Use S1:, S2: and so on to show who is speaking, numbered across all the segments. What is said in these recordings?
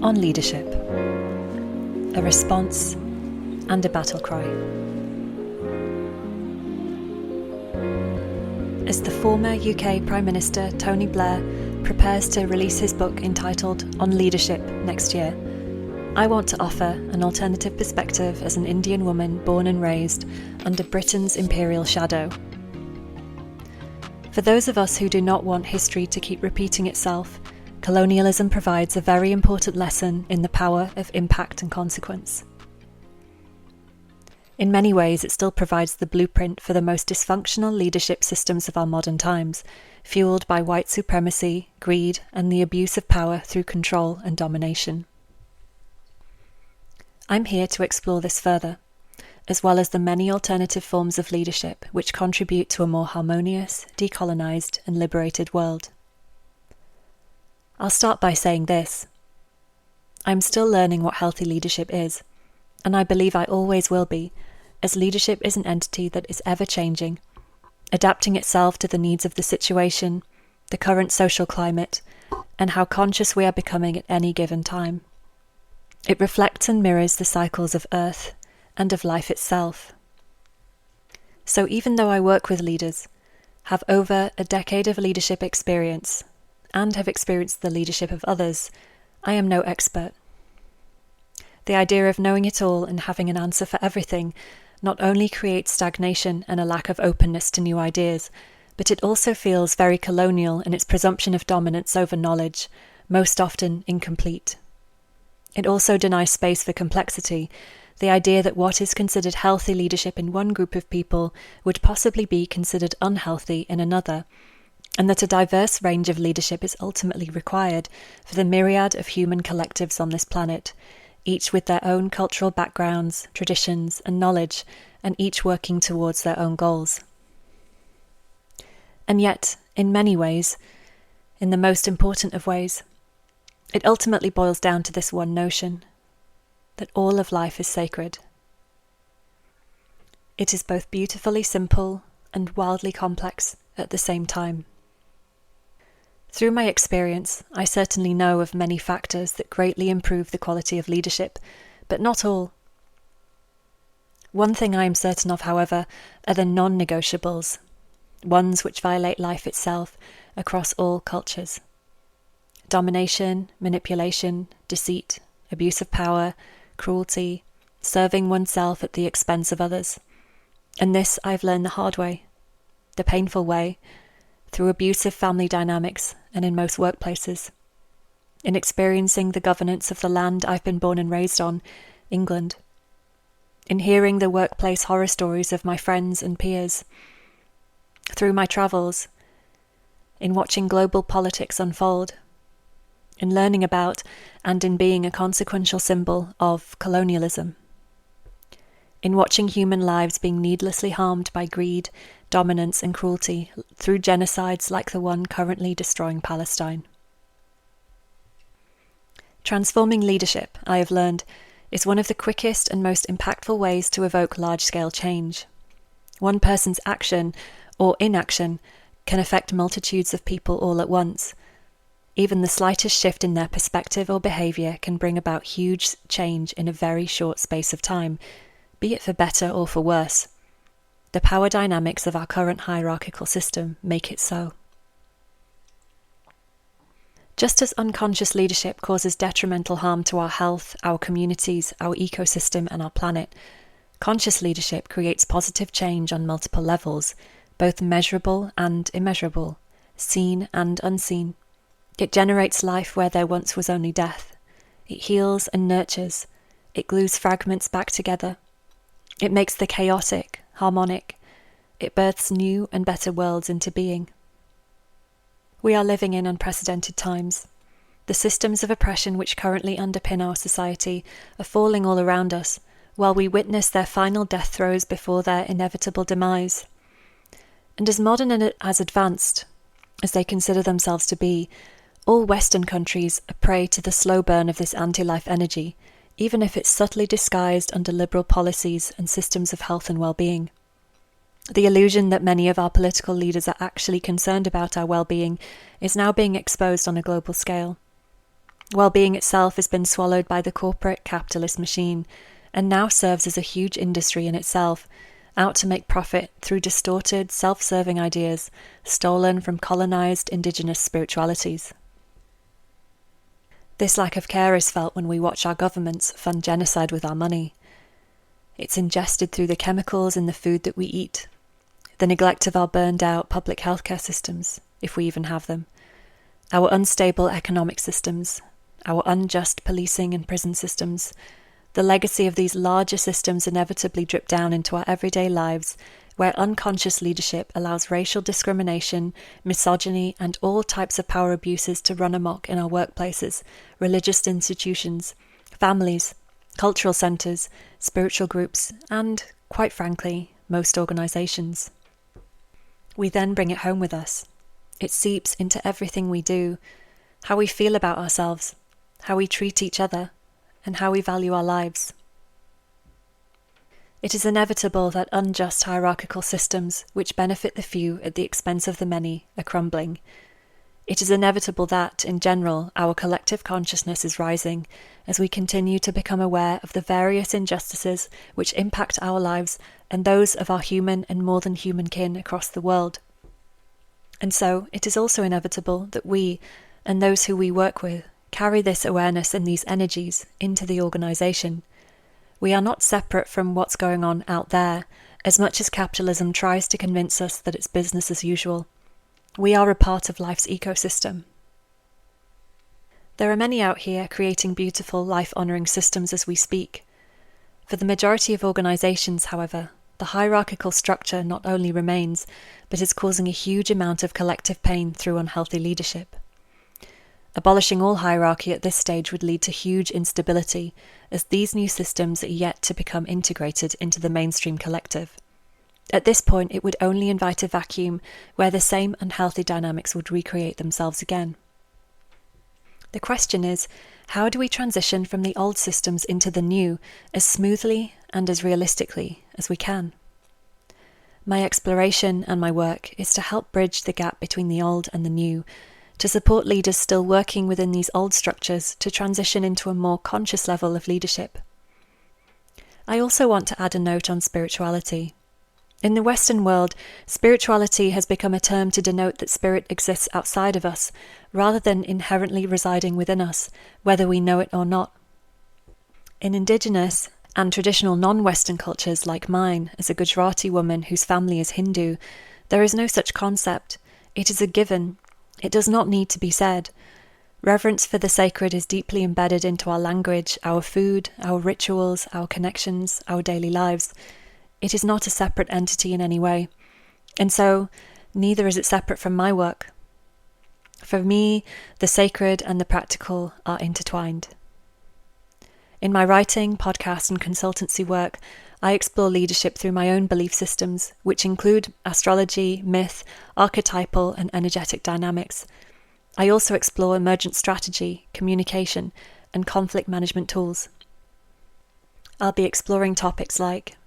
S1: on leadership, a response and a battle cry. As the former UK Prime Minister Tony Blair prepares to release his book entitled On Leadership next year, I want to offer an alternative perspective as an Indian woman born and raised under Britain's imperial shadow. For those of us who do not want history to keep repeating itself, colonialism provides a very important lesson in the power of impact and consequence. In many ways, it still provides the blueprint for the most dysfunctional leadership systems of our modern times, fueled by white supremacy, greed, and the abuse of power through control and domination. I'm here to explore this further, as well as the many alternative forms of leadership which contribute to a more harmonious, decolonized, and liberated world. I'll start by saying this. I'm still learning what healthy leadership is, and I believe I always will be, as leadership is an entity that is ever-changing, adapting itself to the needs of the situation, the current social climate, and how conscious we are becoming at any given time. It reflects and mirrors the cycles of Earth and of life itself. So even though I work with leaders, have over a decade of leadership experience, and have experienced the leadership of others, I am no expert. The idea of knowing it all and having an answer for everything not only creates stagnation and a lack of openness to new ideas, but it also feels very colonial in its presumption of dominance over knowledge, most often incomplete. It also denies space for complexity, the idea that what is considered healthy leadership in one group of people would possibly be considered unhealthy in another, and that a diverse range of leadership is ultimately required for the myriad of human collectives on this planet, each with their own cultural backgrounds, traditions, and knowledge, and each working towards their own goals. And yet, in many ways, in the most important of ways, it ultimately boils down to this one notion, that all of life is sacred. It is both beautifully simple and wildly complex at the same time. Through my experience, I certainly know of many factors that greatly improve the quality of leadership, but not all. One thing I am certain of, however, are the non-negotiables, ones which violate life itself across all cultures. Domination, manipulation, deceit, abuse of power, cruelty, serving oneself at the expense of others. And this I've learned the hard way, the painful way, through abusive family dynamics and in most workplaces, in experiencing the governance of the land I've been born and raised on, England, in hearing the workplace horror stories of my friends and peers, through my travels, in watching global politics unfold, in learning about and in being a consequential symbol of colonialism, in watching human lives being needlessly harmed by greed, dominance and cruelty through genocides like the one currently destroying Palestine. Transforming leadership, I have learned, is one of the quickest and most impactful ways to evoke large-scale change. One person's action or inaction can affect multitudes of people all at once. Even the slightest shift in their perspective or behaviour can bring about huge change in a very short space of time, be it for better or for worse. The power dynamics of our current hierarchical system make it so. Just as unconscious leadership causes detrimental harm to our health, our communities, our ecosystem, and our planet, conscious leadership creates positive change on multiple levels, both measurable and immeasurable, seen and unseen. It generates life where there once was only death. It heals and nurtures. It glues fragments back together. It makes the chaotic harmonic. It births new and better worlds into being. We are living in unprecedented times. The systems of oppression which currently underpin our society are falling all around us, while we witness their final death throes before their inevitable demise. And as modern and as advanced as they consider themselves to be, all Western countries are prey to the slow burn of this anti-life energy, even if it's subtly disguised under liberal policies and systems of health and well-being. The illusion that many of our political leaders are actually concerned about our well-being is now being exposed on a global scale. Well-being itself has been swallowed by the corporate capitalist machine and now serves as a huge industry in itself, out to make profit through distorted, self-serving ideas stolen from colonized indigenous spiritualities. This lack of care is felt when we watch our governments fund genocide with our money. It's ingested through the chemicals in the food that we eat, the neglect of our burned-out public healthcare systems, if we even have them, our unstable economic systems, our unjust policing and prison systems. The legacy of these larger systems inevitably drip down into our everyday lives, where unconscious leadership allows racial discrimination, misogyny, and all types of power abuses to run amok in our workplaces, religious institutions, families, cultural centres, spiritual groups, and, quite frankly, most organisations. We then bring it home with us. It seeps into everything we do, how we feel about ourselves, how we treat each other, and how we value our lives. It is inevitable that unjust hierarchical systems which benefit the few at the expense of the many are crumbling. It is inevitable that, in general, our collective consciousness is rising as we continue to become aware of the various injustices which impact our lives and those of our human and more than human kin across the world. And so, it is also inevitable that we, and those who we work with, carry this awareness and these energies into the organisation. We are not separate from what's going on out there, as much as capitalism tries to convince us that it's business as usual. We are a part of life's ecosystem. There are many out here creating beautiful, life-honouring systems as we speak. For the majority of organisations, however, the hierarchical structure not only remains, but is causing a huge amount of collective pain through unhealthy leadership. Abolishing all hierarchy at this stage would lead to huge instability, as these new systems are yet to become integrated into the mainstream collective. At this point, it would only invite a vacuum where the same unhealthy dynamics would recreate themselves again. The question is, how do we transition from the old systems into the new as smoothly and as realistically as we can? My exploration and my work is to help bridge the gap between the old and the new, to support leaders still working within these old structures to transition into a more conscious level of leadership. I also want to add a note on spirituality. In the Western world, spirituality has become a term to denote that spirit exists outside of us, rather than inherently residing within us, whether we know it or not. In indigenous and traditional non-Western cultures like mine, as a Gujarati woman whose family is Hindu, there is no such concept. It is a given. It does not need to be said. Reverence for the sacred is deeply embedded into our language, our food, our rituals, our connections, our daily lives. It is not a separate entity in any way, and so neither is it separate from my work. For me, the sacred and the practical are intertwined. In my writing, podcast and consultancy work, I explore leadership through my own belief systems, which include astrology, myth, archetypal and energetic dynamics. I also explore emergent strategy, communication, and conflict management tools. I'll be exploring topics like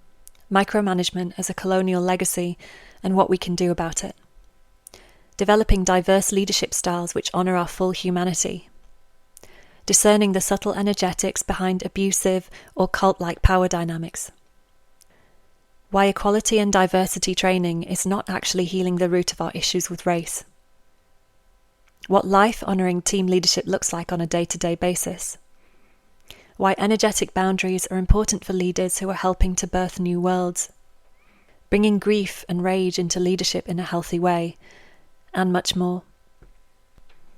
S1: micromanagement as a colonial legacy and what we can do about it, developing diverse leadership styles which honour our full humanity, discerning the subtle energetics behind abusive or cult-like power dynamics, why equality and diversity training is not actually healing the root of our issues with race, what life-honouring team leadership looks like on a day-to-day basis, why energetic boundaries are important for leaders who are helping to birth new worlds, bringing grief and rage into leadership in a healthy way, and much more.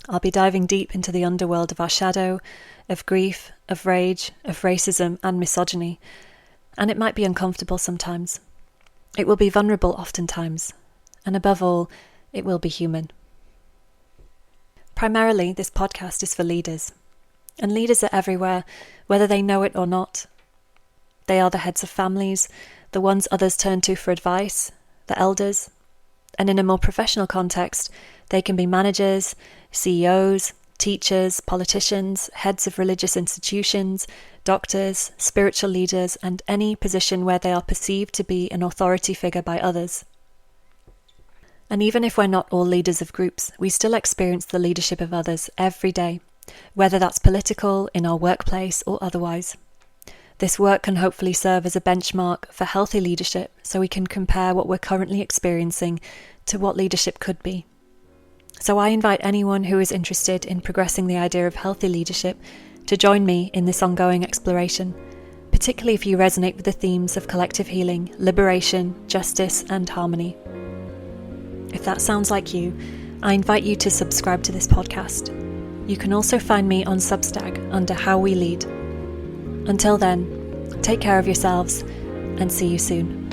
S1: I'll be diving deep into the underworld of our shadow, of grief, of rage, of racism and misogyny, and it might be uncomfortable sometimes. It will be vulnerable oftentimes, and above all, it will be human. Primarily, this podcast is for leaders, and leaders are everywhere, whether they know it or not. They are the heads of families, the ones others turn to for advice, the elders, and in a more professional context, they can be managers, CEOs, teachers, politicians, heads of religious institutions, doctors, spiritual leaders, and any position where they are perceived to be an authority figure by others. And even if we're not all leaders of groups, we still experience the leadership of others every day, whether that's political, in our workplace, or otherwise. This work can hopefully serve as a benchmark for healthy leadership so we can compare what we're currently experiencing to what leadership could be. So I invite anyone who is interested in progressing the idea of healthy leadership to join me in this ongoing exploration, particularly if you resonate with the themes of collective healing, liberation, justice, and harmony. If that sounds like you, I invite you to subscribe to this podcast. You can also find me on Substack under How We Lead. Until then, take care of yourselves and see you soon.